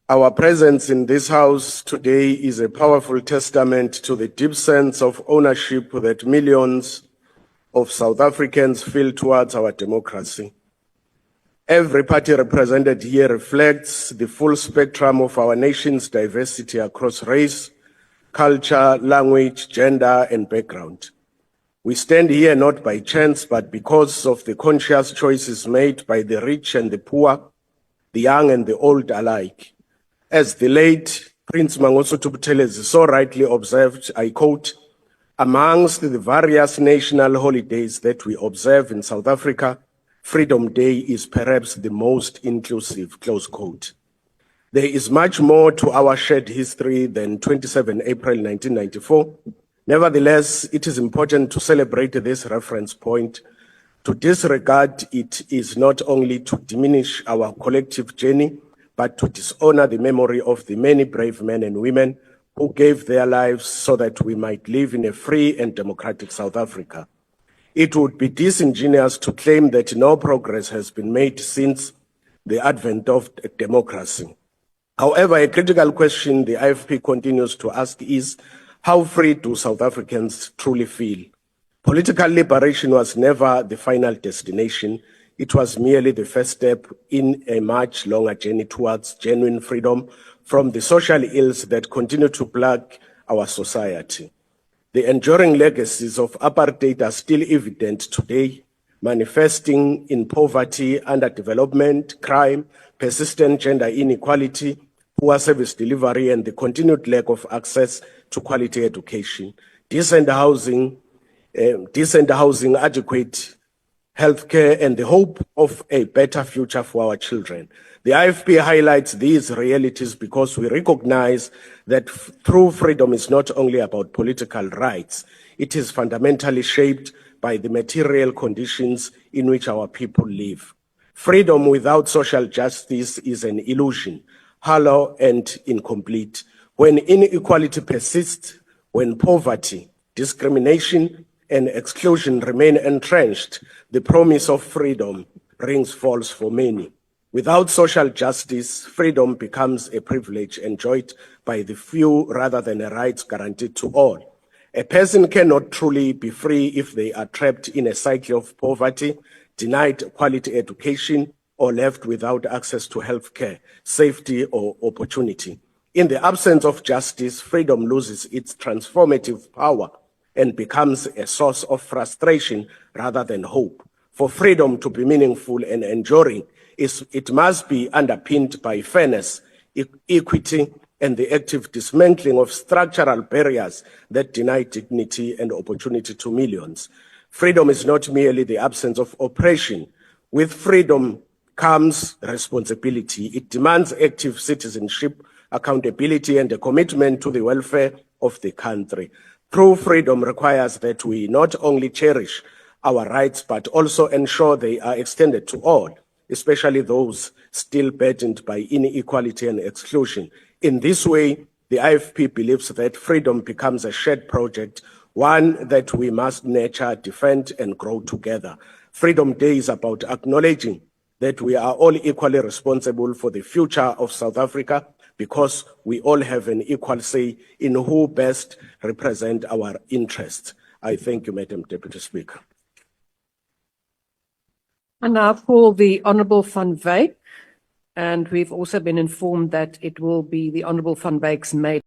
Our presence in this house today is a powerful testament to the deep sense of ownership that millions of South Africans feel towards our democracy. Every party represented here reflects the full spectrum of our nation's diversity across race, culture, language, gender, and background. We stand here not by chance, but because of the conscious choices made by the rich and the poor, the young and the old alike. As the late Prince Mangosuthu Buthelezi so rightly observed, I quote, "Amongst the various national holidays that we observe in South Africa, Freedom Day is perhaps the most inclusive," close quote. There is much more to our shared history than 27 April 1994. Nevertheless, it is important to celebrate this reference point. To disregard it is not only to diminish our collective journey, but to dishonor the memory of the many brave men and women who gave their lives so that we might live in a free and democratic South Africa. It would be disingenuous to claim that no progress has been made since the advent of democracy. However, a critical question the IFP continues to ask is, how free do South Africans truly feel? Political liberation was never the final destination. It was merely the first step in a much longer journey towards genuine freedom from the social ills that continue to plague our society. The enduring legacies of apartheid are still evident today, manifesting in poverty, underdevelopment, crime, persistent gender inequality, poor service delivery, and the continued lack of access to quality education, decent housing, adequate healthcare, and the hope of a better future for our children. The IFP highlights these realities because we recognize that true freedom is not only about political rights, it is fundamentally shaped by the material conditions in which our people live. Freedom without social justice is an illusion, hollow and incomplete. When inequality persists, when poverty, discrimination, and exclusion remain entrenched, the promise of freedom rings false for many. Without social justice, freedom becomes a privilege enjoyed by the few rather than a right guaranteed to all. A person cannot truly be free if they are trapped in a cycle of poverty, denied quality education, or left without access to health care, safety, or opportunity. In the absence of justice, freedom loses its transformative power and becomes a source of frustration rather than hope. For freedom to be meaningful and enduring, it must be underpinned by fairness, equity, and the active dismantling of structural barriers that deny dignity and opportunity to millions. Freedom is not merely the absence of oppression. With freedom comes responsibility. It demands active citizenship, accountability, and a commitment to the welfare of the country. True freedom requires that we not only cherish our rights, but also ensure they are extended to all, especially those still burdened by inequality and exclusion. In this way, the IFP believes that freedom becomes a shared project, one that we must nurture, defend, and grow together. Freedom Day is about acknowledging that we are all equally responsible for the future of South Africa, because we all have an equal say in who best represent our interests. I thank you, Madam Deputy Speaker. I now call the Honourable Van Wyk, and we've also been informed that it will be the Honourable Van Wyk's maid.